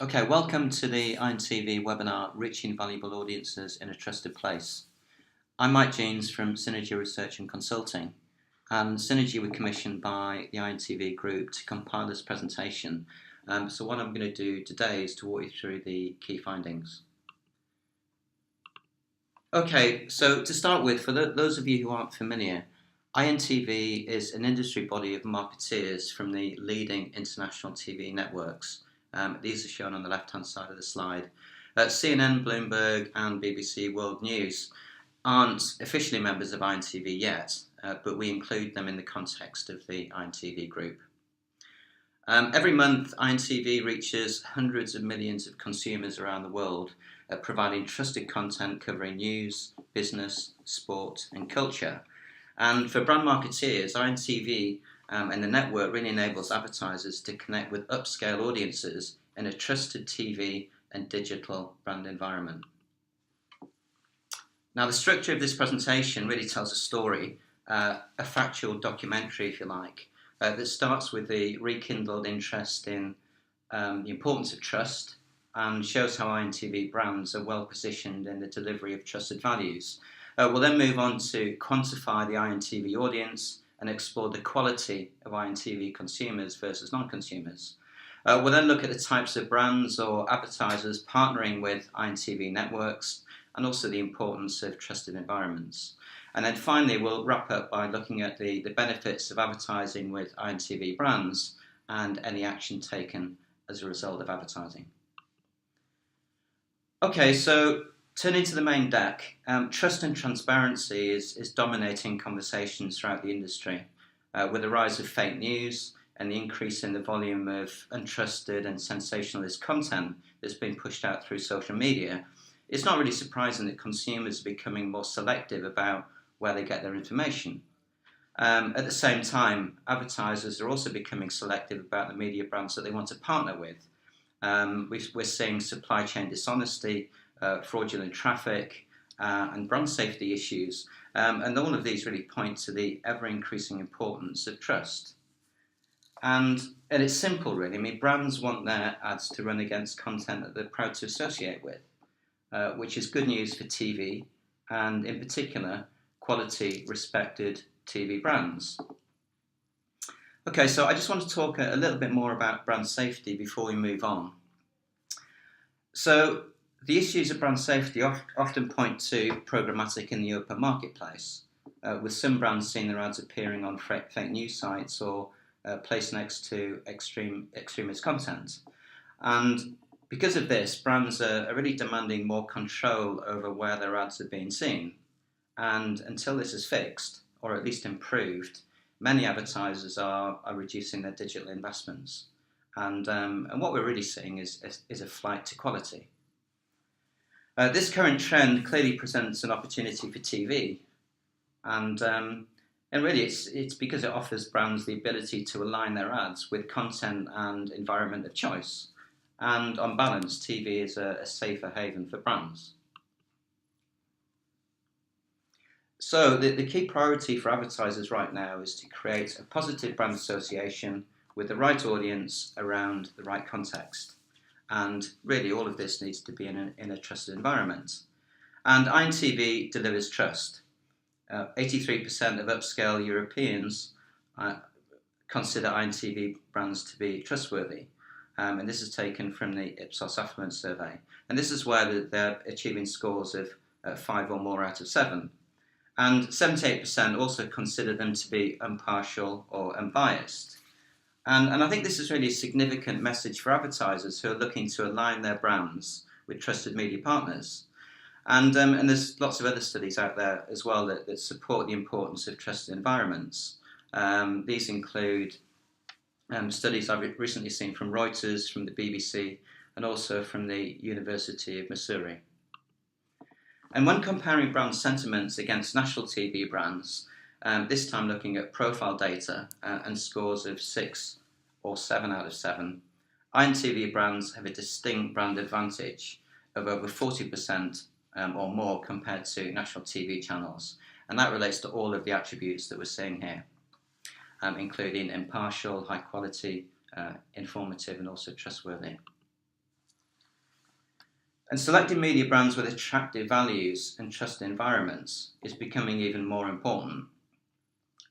Okay, welcome to the inTV webinar, Reaching Valuable Audiences in a Trusted Place. I'm Mike Jeans from Synergy Research and Consulting, and Synergy were commissioned by the inTV group to compile this presentation. So what I'm going to do today is to walk you through the key findings. Okay, so to start with, for those of you who aren't familiar, inTV is an industry body of marketeers from the leading international TV networks. These are shown on the left-hand side of the slide. CNN, Bloomberg, and BBC World News aren't officially members of inTV yet, but we include them in the context of the inTV group. Every month, inTV reaches hundreds of millions of consumers around the world, providing trusted content covering news, business, sport, and culture. And for brand marketeers, inTV and the network really enables advertisers to connect with upscale audiences in a trusted TV and digital brand environment. Now, the structure of this presentation really tells a story, a factual documentary, if you like, that starts with the rekindled interest in the importance of trust and shows how inTV brands are well positioned in the delivery of trusted values. We'll then move on to quantify the inTV audience and explore the quality of inTV consumers versus non-consumers. We'll then look at the types of brands or advertisers partnering with inTV networks and also the importance of trusted environments. And then finally, we'll wrap up by looking at the benefits of advertising with inTV brands and any action taken as a result of advertising. Okay, so turning to the main deck, trust and transparency is dominating conversations throughout the industry, with the rise of fake news and the increase in the volume of untrusted and sensationalist content that's been pushed out through social media. It's not really surprising that consumers are becoming more selective about where they get their information. At the same time, advertisers are also becoming selective about the media brands that they want to partner with. We're seeing supply chain dishonesty, fraudulent traffic, and brand safety issues. And all of these really point to the ever-increasing importance of trust. And it's simple, really. I mean, brands want their ads to run against content that they're proud to associate with, which is good news for TV, and in particular, quality, respected TV brands. Okay, so I just want to talk a little bit more about brand safety before we move on. So the issues of brand safety often point to programmatic in the open marketplace, with some brands seeing their ads appearing on fake news sites or placed next to extremist content. And because of this, brands are really demanding more control over where their ads are being seen. And until this is fixed, or at least improved, many advertisers are reducing their digital investments. And what we're really seeing is a flight to quality. This current trend clearly presents an opportunity for TV. And really it's because it offers brands the ability to align their ads with content and environment of choice. And on balance, TV is a safer haven for brands. So the key priority for advertisers right now is to create a positive brand association with the right audience around the right context. And really all of this needs to be in a trusted environment. And inTV delivers trust. 83% of upscale Europeans consider inTV brands to be trustworthy. And this is taken from the Ipsos Affluence survey. And this is where they're achieving scores of 5 or more out of 7. And 78% also consider them to be impartial or unbiased. And I think this is really a significant message for advertisers who are looking to align their brands with trusted media partners. And there's lots of other studies out there as well that support the importance of trusted environments. These include studies I've recently seen from Reuters, from the BBC, and also from the University of Missouri. And when comparing brand sentiments against national TV brands, this time looking at profile data and scores of 6 or 7 out of 7, inTV brands have a distinct brand advantage of over 40% or more compared to national TV channels. And that relates to all of the attributes that we're seeing here, including impartial, high quality, informative, and also trustworthy. And selecting media brands with attractive values and trusted environments is becoming even more important.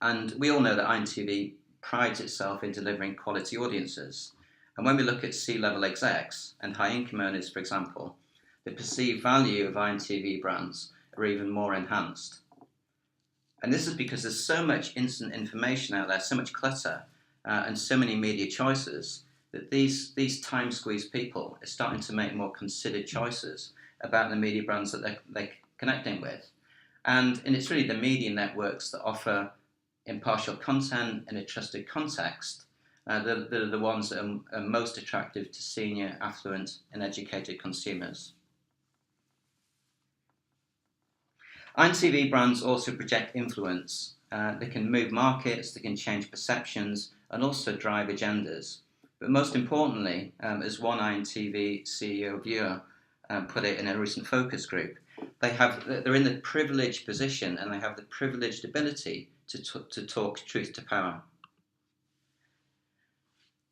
And we all know that inTV prides itself in delivering quality audiences. And when we look at C-level execs and high-income earners, for example, the perceived value of inTV brands are even more enhanced. And this is because there's so much instant information out there, so much clutter, and so many media choices, that these time-squeezed people are starting to make more considered choices about the media brands that they're connecting with. And it's really the media networks that offer impartial content in a trusted context that are the ones that are most attractive to senior, affluent, and educated consumers. inTV brands also project influence. They can move markets, they can change perceptions, and also drive agendas. But most importantly, as one inTV CEO viewer put it in a recent focus group, they're in the privileged position and they have the privileged ability to talk truth to power.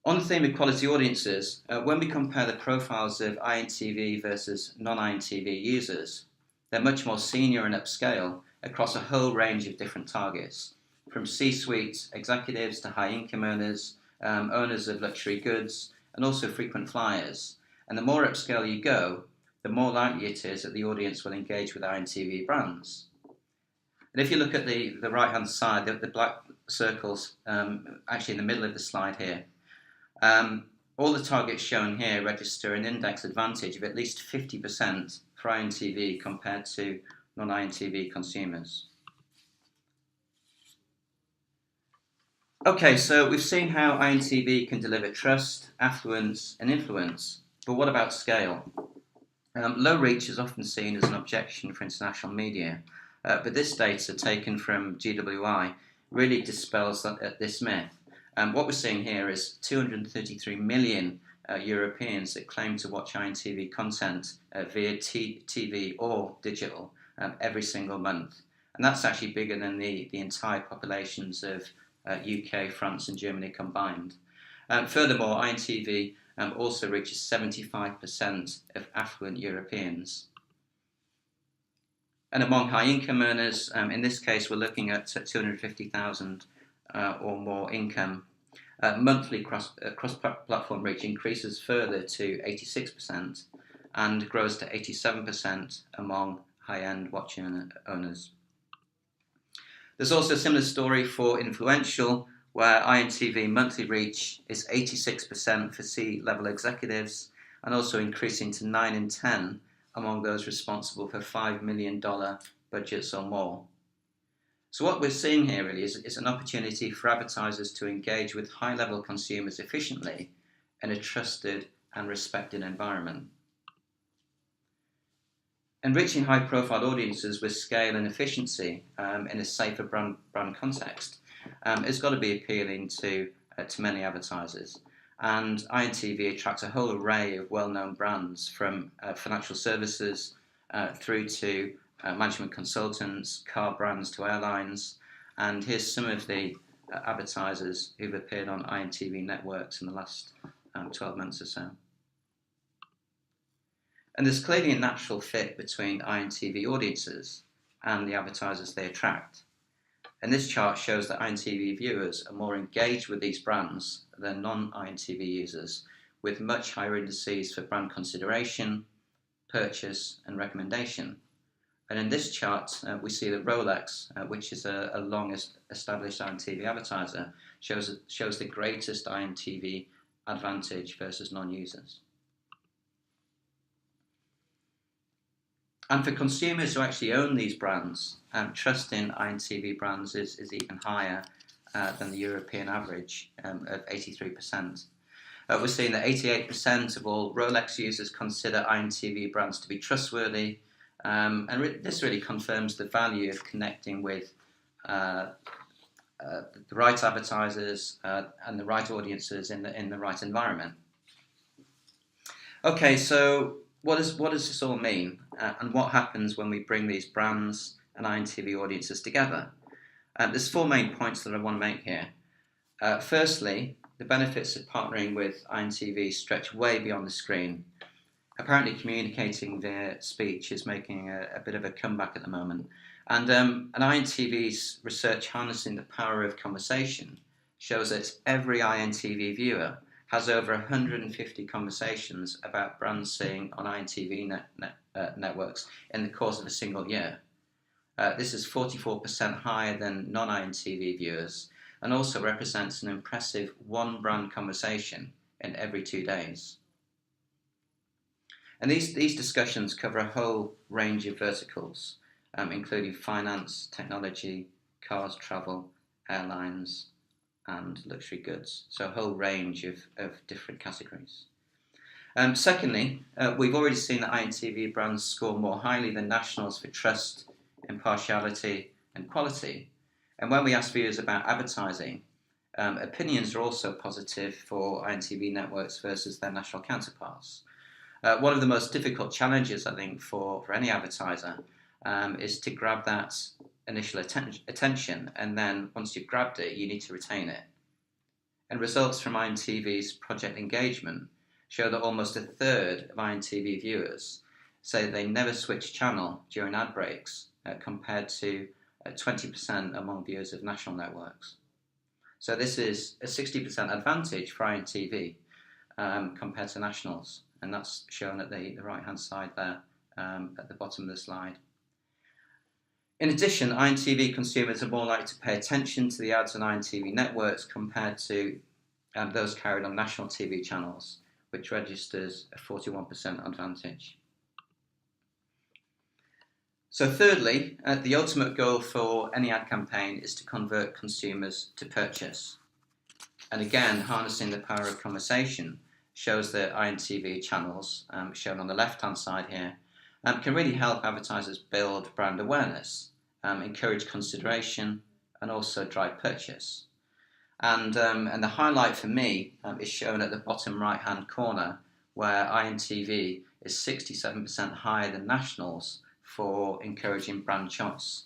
On the theme of quality audiences, when we compare the profiles of inTV versus non-inTV users, they're much more senior and upscale across a whole range of different targets, from C-suite executives to high-income earners, owners of luxury goods, and also frequent flyers. And the more upscale you go, the more likely it is that the audience will engage with inTV brands. And if you look at the right-hand side, the black circles actually in the middle of the slide here, all the targets shown here register an index advantage of at least 50% for inTV compared to non-inTV consumers. Okay, so we've seen how inTV can deliver trust, affluence, and influence, but what about scale? Low reach is often seen as an objection for international media, but this data taken from GWI really dispels this myth. What we're seeing here is 233 million Europeans that claim to watch inTV content via TV or digital every single month. And that's actually bigger than the entire populations of UK, France and Germany combined. Furthermore, inTV also reaches 75% of affluent Europeans. And among high-income earners, in this case we're looking at 250,000 or more income. Monthly cross-platform reach increases further to 86% and grows to 87% among high-end watching owners. There's also a similar story for influential, where inTV monthly reach is 86% for C-level executives and also increasing to 9 in 10 among those responsible for $5 million budgets or more. So what we're seeing here really is an opportunity for advertisers to engage with high-level consumers efficiently in a trusted and respected environment. Enriching high-profile audiences with scale and efficiency in a safer brand context has got to be appealing to many advertisers. And inTV attracts a whole array of well-known brands, from financial services through to management consultants, car brands to airlines. And here's some of the advertisers who've appeared on inTV networks in the last 12 months or so. And there's clearly a natural fit between inTV audiences and the advertisers they attract. And this chart shows that inTV viewers are more engaged with these brands than non-inTV users, with much higher indices for brand consideration, purchase and recommendation. And in this chart, we see that Rolex, which is a long-established inTV advertiser, shows the greatest inTV advantage versus non-users. And for consumers who actually own these brands, trust in inTV brands is even higher than the European average of 83%. We're seeing that 88% of all Rolex users consider inTV brands to be trustworthy, and this really confirms the value of connecting with the right advertisers and the right audiences in the right environment. Okay, so what does this all mean, and what happens when we bring these brands and inTV audiences together? There's 4 main points that I want to make here. Firstly, the benefits of partnering with inTV stretch way beyond the screen. apparently communicating via speech is making a bit of a comeback at the moment. And inTV's research harnessing the power of conversation shows that every inTV viewer has over 150 conversations about brands seeing on inTV networks in the course of a single year. This is 44% higher than non-inTV viewers and also represents an impressive one brand conversation in every 2 days. And these discussions cover a whole range of verticals, including finance, technology, cars, travel, airlines, and luxury goods. So a whole range of different categories. Secondly, we've already seen that inTV brands score more highly than nationals for trust, impartiality, and quality. And when we ask viewers about advertising, opinions are also positive for inTV networks versus their national counterparts. One of the most difficult challenges, I think, for any advertiser is to grab that initial attention, and then once you've grabbed it, you need to retain it. And results from inTV's project engagement show that almost a third of inTV viewers say that they never switch channel during ad breaks, compared to 20% among viewers of national networks. So this is a 60% advantage for inTV compared to nationals, and that's shown at the right-hand side there at the bottom of the slide. In addition, inTV consumers are more likely to pay attention to the ads on inTV networks compared to those carried on national TV channels, which registers a 41% advantage. So thirdly, the ultimate goal for any ad campaign is to convert consumers to purchase. And again, harnessing the power of conversation shows that inTV channels, shown on the left-hand side here, can really help advertisers build brand awareness, encourage consideration, and also drive purchase. And the highlight for me is shown at the bottom right-hand corner, where inTV is 67% higher than nationals for encouraging brand choice.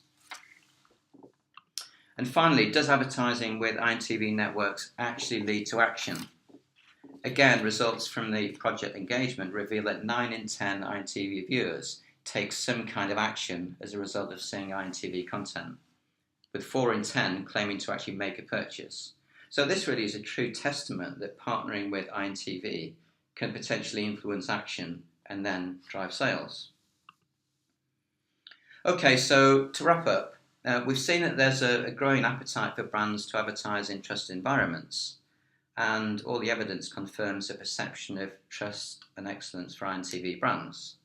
And finally, does advertising with inTV networks actually lead to action? Again, results from the project engagement reveal that 9 in 10 inTV viewers take some kind of action as a result of seeing inTV content, with 4 in 10 claiming to actually make a purchase. So this really is a true testament that partnering with inTV can potentially influence action and then drive sales. Okay, so to wrap up, we've seen that there's a growing appetite for brands to advertise in trusted environments, and all the evidence confirms a perception of trust and excellence for inTV brands.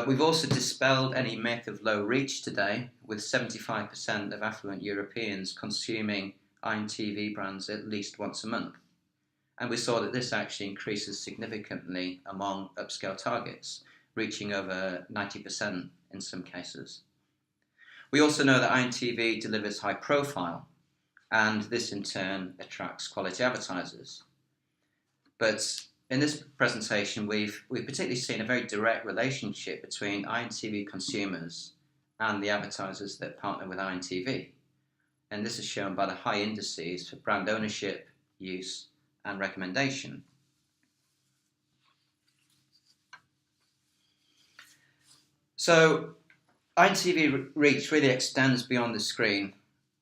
We've also dispelled any myth of low reach today, with 75% of affluent Europeans consuming inTV brands at least once a month. And we saw that this actually increases significantly among upscale targets, reaching over 90% in some cases. We also know that inTV delivers high profile, and this in turn attracts quality advertisers. But in this presentation, we've particularly seen a very direct relationship between inTV consumers and the advertisers that partner with inTV. And this is shown by the high indices for brand ownership, use, and recommendation. So inTV reach really extends beyond the screen,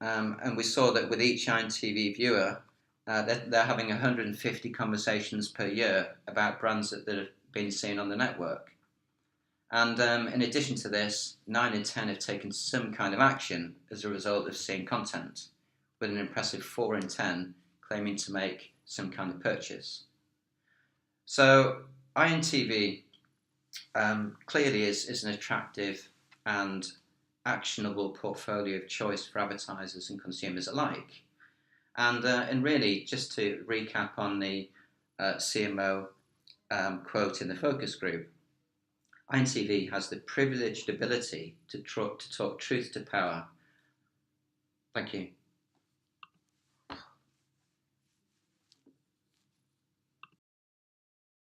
and we saw that with each inTV viewer, they're having 150 conversations per year about brands that have been seen on the network. And in addition to this, 9 in 10 have taken some kind of action as a result of seeing content, with an impressive 4 in 10 claiming to make some kind of purchase. So inTV clearly is an attractive and actionable portfolio of choice for advertisers and consumers alike. And really, just to recap on the CMO quote in the focus group, inTV has the privileged ability to talk truth to power. Thank you.